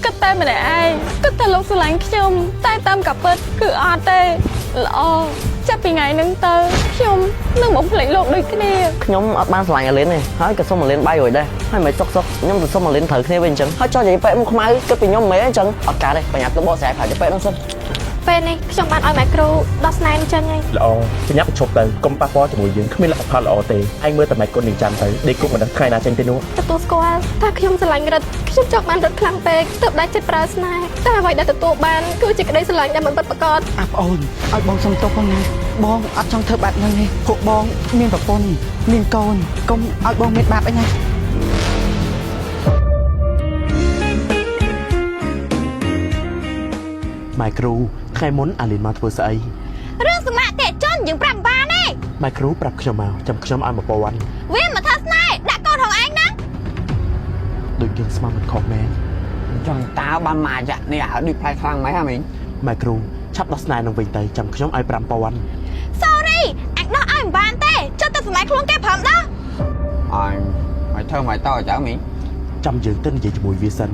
គិតតែម្នាក់ឯងគិតតែលោកស្រឡាញ់ខ្ញុំតែតាមកាពិតគឺអត់ទេល្អចាប់ពីថ្ងៃហ្នឹងទៅខ្ញុំនឹងបំភ្លេចលោកដូចគ្នាខ្ញុំអត់បានស្រឡាញ់អាលីនទេហើយក៏សុំអាលីនបាយរួចដែរហើយមិនសុកខ្ញុំទៅសុំអាលីនត្រូវគ្នាវិញអញ្ចឹងហើយចោះនិយាយពេកមុខខ្មៅគិតពីខ្ញុំមែនអញ្ចឹងអត់កើតទេបញ្ញាទៅបកស្រាយប្រហែលពេកនោះសិនពេលនេះខ្ញុំបានឲ្យម៉ែគ្រូដោះស្នែនចឹងហើយល្អបញ្ញាឈប់ទៅកុំប៉ះពាល់ជាមួយយើងគ្មានលទ្ធផលល្អទេឯងមើលតែម៉ែកូននឹងចាំទៅដេកគុកមិនដឹងថ្ងៃណាចេញទៅនោះទទួលស្គាល់ថាខ្ញុំស្រឡាញ់រិទ្ធខ្ញុំចង់បានរិទ្ធខ្លាំងពេកទើបដាច់ចិត្តប្រើស្នេហ៍តែអ្វីដែលទទួលបានគឺជាក្តីស្រឡាញ់ដែលមិនពិតប្រាកដអាប្អូនឲ្យបងសុំទោសផងណាបងអត់ចង់ធ្វើបែបហ្នឹងទេពួកបងមានប្រពន្ធមានកូនកុំឲ្យបងមានបាបអីណាម៉ែគ្រូថ្ងៃមុនអាលីនមកធ្វើស្អីរឿងសម្រាប់តេជន់យើងប្រាប់បានទេម៉ែគ្រូប្រាប់ខ្ញុំមកចាំខ្ញុំឲ្យ1000វាមកថាស្នេហ៍ដាក់កូនរបស់ឯងណាដូចយើងស្មានមិនខុសមែនចង់តើបានមកចាក់នេះឲ្យដូចផ្លែខ្លាំងម៉េចហ៎មីងម៉ែគ្រូឆាប់ដោះស្នាយនឹងវិញទៅចាំខ្ញុំឲ្យ5000 Sorry អញដោះឲ្យមិនបានទេចុះទៅសម្ដែងខ្លួនគេព្រមដោះអញឲ្យធ្វើមិនតើចៅមីងចាំយើងទៅនិយាយជាមួយវាសិន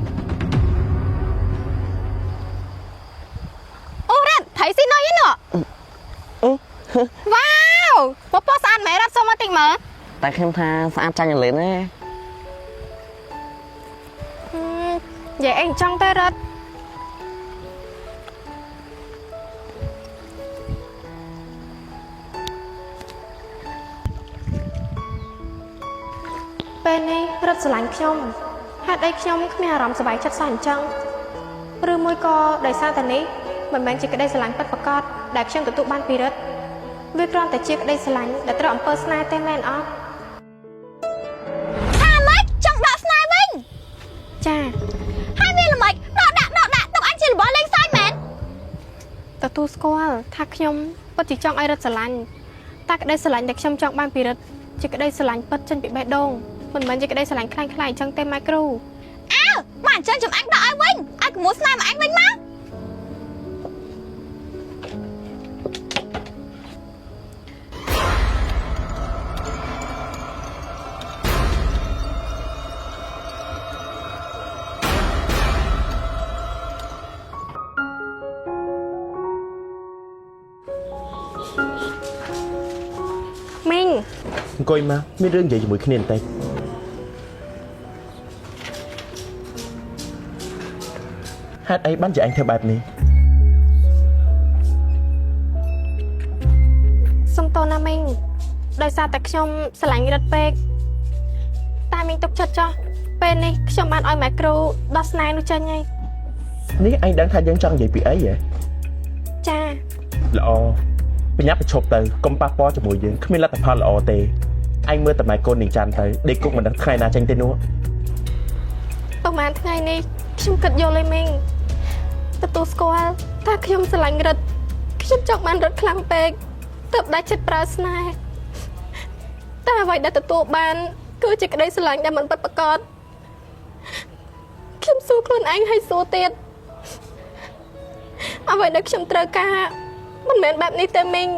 អូរ៉ាត់ថៃស៊ីណុយឯណោះវ៉ាវពពកស្អាតមែនរ៉ាត់សុំមកតិចមើលតែខ្ញុំថាស្អាតចាញ់អាលីនទេនិយាយអីចង់តែរ៉ាត់ពេលនេះរត់ស្រឡាញ់ខ្ញុំហេតុអីខ្ញុំគ្មានអារម្មណ៍សប្បាយចិត្តសោះអញ្ចឹងឬមួយក៏ដោយសារតែនេះមិនមែនជាក្តីស្រឡាញ់ពិតប្រាកដដែលខ្ញុំទទួលបានពីរិទ្ធវាគ្រាន់តែជាក្តីស្រឡាញ់ដែលត្រូវអំពើស្នេហ៍ទេមែនអត់ថាម៉េចចង់ដកស្នេហ៍វិញចាហើយវាល្មិចដកដាក់ទុកអញជារបស់លេងសើចមែនទទួលស្គាល់ថាខ្ញុំពិតជាចង់ឲ្យរិទ្ធស្រឡាញ់តែក្តីស្រឡាញ់ដែលខ្ញុំចង់បានពីរិទ្ធជាក្តីស្រឡាញ់ពិតចេញពីបេះដូងមិនមែនជាក្តីស្រឡាញ់ខ្លាំងៗអញ្ចឹងទេម៉ែគ្រូអើមកអញ្ចឹងចំអញដកឲ្យវិញឲ្យក្មួយស្នេហ៍មកអញវិញមកមីងអង្គុយមកមានរឿងនិយាយជាមួយគ្នាបន្តិចហេតុអីបានជាអញធ្វើបែបនេះសុំទោសណាមីងដោយសារតែខ្ញុំស្រឡាញ់រិទ្ធពេកតែមីងទុកចិត្តចោះពេលនេះខ្ញុំបានឲ្យម៉ែគ្រូដោះស្នេហ៍នោះចេញហើយនេះឯងដឹងថាយើងចង់និយាយពីអីហ៎ចាល្អបញ្ញាឈប់ទៅកុំប៉ះពាល់ជាមួយយើងគ្មានលទ្ធផលល្អទេឯងមើលតែម៉ែកូននឹងចាំទៅដេកគុកមិនដឹងថ្ងៃណាចេញទៅនោះប្រហែលថ្ងៃនេះខ្ញុំគិតយល់ឯមីងទទួលស្គាល់ថាខ្ញុំស្រឡាញ់រិទ្ធខ្ញុំចង់បានរិទ្ធខ្លាំងពេកទើបដាច់ចិត្តប្រើស្នេហ៍តែអ្វីដែលទទួលបានគឺជាក្តីស្រឡាញ់ដែលមិនពិតប្រាកដខ្ញុំសួរខ្លួនឯងឲ្យសួរទៀតអ្វីដែលខ្ញុំត្រូវការមិនមែនបែបនេះទេមីង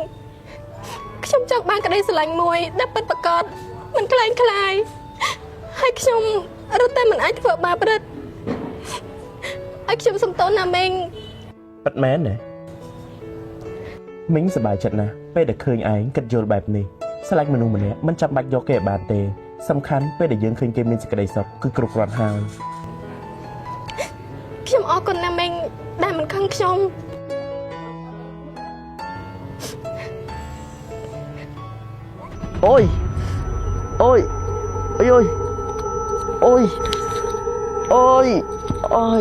ខ្ញុំចង់បានក្តីស្រឡាញ់មួយដែលពិតប្រាកដមិនខ្លាំងខ្លាយហើយខ្ញុំរត់តែមិនអាចធ្វើបាបរិទ្ធឲ្យខ្ញុំសុំទោសណាមីងពិតមែនទេមីងសប្បាយចិត្តណាស់ពេលដែលឃើញឯងគិតយល់បែបនេះស្រឡាញ់មនុស្សម្នាក់មិនចាំបាច់យកគេឲ្យបានទេសំខាន់ពេលដែលយើងឃើញគេមានសេចក្តីសុខគឺគ្រប់គ្រាន់ហើយខ្ញុំអរគុណណាមីងដែលមិនខឹងខ្ញុំអូយអូយអូយអូយអូយអូយ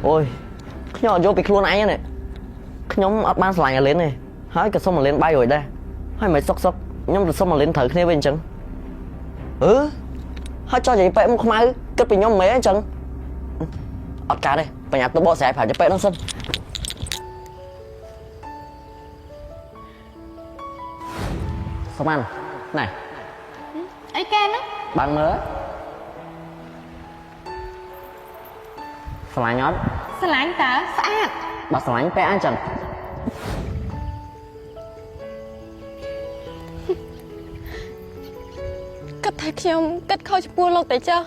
អូយខ្ញុំអត់យកពីខ្លួនឯងទេខ្ញុំអត់បានស្រឡាញ់អាលីនទេហើយក៏សុំអាលីនបាយរួចដែរហើយមិនសុកខ្ញុំទៅសុំអាលីនត្រូវគ្នាវិញអញ្ចឹងហើយចោះនិយាយពេកមុខខ្មៅគិតពីខ្ញុំមែនអញ្ចឹងអត់កើតទេបញ្ញាទៅបកស្រាយប្រហែលពេកនោះសិនសុំអានណែអីគេហ្នឹងបានមើលស្រឡាញ់អត់ស្រឡាញ់តើស្អាតបើស្រឡាញ់ពេកអញ្ចឹងគិតថា ខ្ញុំគិតខុសចំពោះលោកតែចុះ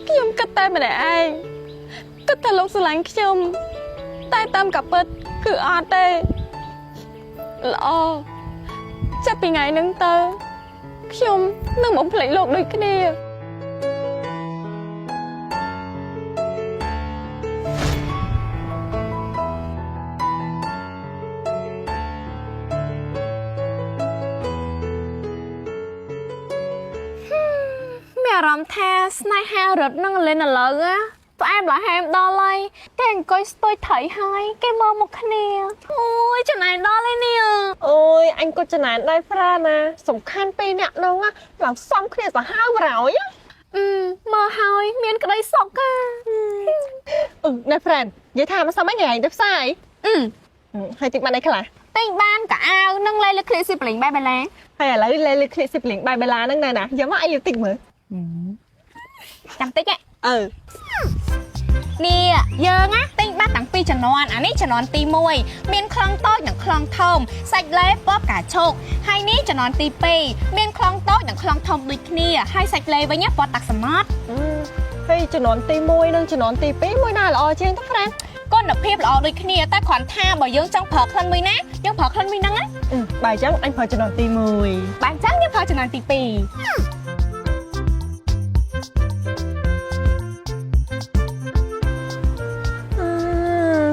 ខ្ញុំគិតតែម្នាក់ឯងគិតថាលោកស្រឡាញ់ខ្ញុំតែតាមកាពិតគឺអត់ទេល្អចាប់ពីថ្ងៃហ្នឹងទៅខ្ញុំនឹងបំភ្លេចលោកដូចគ្នាមានអារម្មណ៍ថាស្នេហារត់នឹងលេនឥឡូវណាផ្អែមlạiហែមដល់ហើយគេអង្គុយស្ទួយថៃហើយគេមើលមុខគ្នាអូយចំណែនដល់ហើយនេះអូយអញក៏ចំណានដែរប្រាណាសំខាន់ពេលអ្នកនោះឡើងសំគ្នាសាហាវរយមើលហើយមានក្តីសុខណែហ្វ្រេននិយាយថាមកសុំអីថ្ងៃទៅផ្សារហើយតិចបានអីខ្លះទិញបានកៅអៅនឹងលេលឹកឃ្លៀកស៊ីប្លីងបែបបេឡាហើយឥឡូវលេលឹកឃ្លៀកស៊ីប្លីងបែបបេឡាហ្នឹងណាយកមកអីតិចមើលចាំតិចនេះយើងណាទិញបាត់តាំងពីជំនាន់អានេះជំនាន់ទី1មានខ្លងតូចនិងខ្លងធំសាច់លេពណ៌កាឈោកហើយនេះជំនាន់ទី2មានខ្លងតូចនិងខ្លងធំដូចគ្នាហើយសាច់លេវិញពណ៌តាក់សមុទ្រហើយជំនាន់ទី1និងជំនាន់ទី2មួយណាល្អជាងទៅហ្វ្រេនគុណភាពល្អដូចគ្នាតែគ្រាន់ថាបើយើងចង់ប្រើក្លិនមួយណាយើងប្រើក្លិនមួយហ្នឹងណាបើអញ្ចឹងអញប្រើជំនាន់ទី1បើអញ្ចឹងយើងប្រើជំនាន់ទី2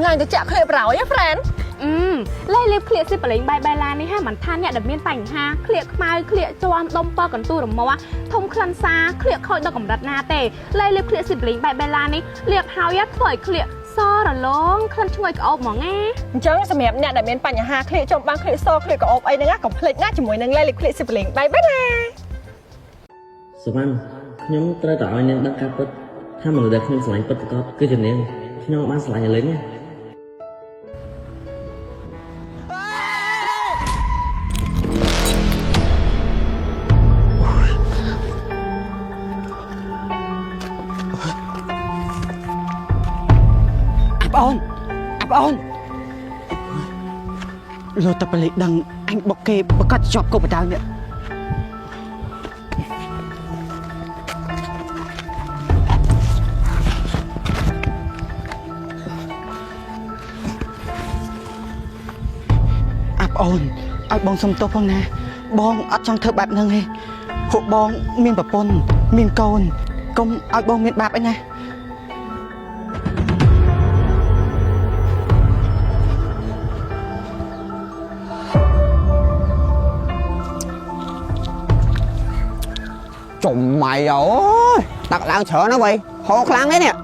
ឡើងទៅចាក់ឃ្លៀបរយហ្វ្រេនលេលេឃ្លៀកស៊ីប្លេងបែបឡានេះហ่าមិនថាអ្នកដែលមានបញ្ហាឃ្លៀកខ្មៅឃ្លៀកជាំដុំពកន្ទូរមាស់ធំក្លិនសាឃ្លៀកខូចដល់កម្រិតណាទេលេលេឃ្លៀកស៊ីប្លេងបែបឡានេះលាបហើយធ្វើឲ្យឃ្លៀកសរឡងក្លិនឈ្ងុយក្អោបហ្មងណាអញ្ចឹងសម្រាប់អ្នកដែលមានបញ្ហាឃ្លៀកចំបាំងឃ្លៀកសឃ្លៀកក្អោបអីហ្នឹងកុំភ្លេចណាជាមួយនឹងលេលេឃ្លៀកស៊ីប្លេងបែបណាសុវណ្ណខ្ញុំត្រូវតែឲ្យនាងដឹងការពិតថាមនុស្សដែលខ្ញុំស្រឡាញ់ពិតប្រាកដគឺជានាងខ្ញុំបានស្រឡាញ់លេងណាបងលោកតបលិដឹងអញបុកគេប្រកាសជាប់គុកបដៅនេះអូនឲ្យបងសុំទោសផងណាបងអត់ចង់ធ្វើបែបហ្នឹងទេពួកបងមានប្រពន្ធមានកូនកុំឲ្យបងមានបាបអីណាChùm mày ơi đặtឡើងច្រើនណាស់វ៉ៃហោខ្លាំងទេនេះ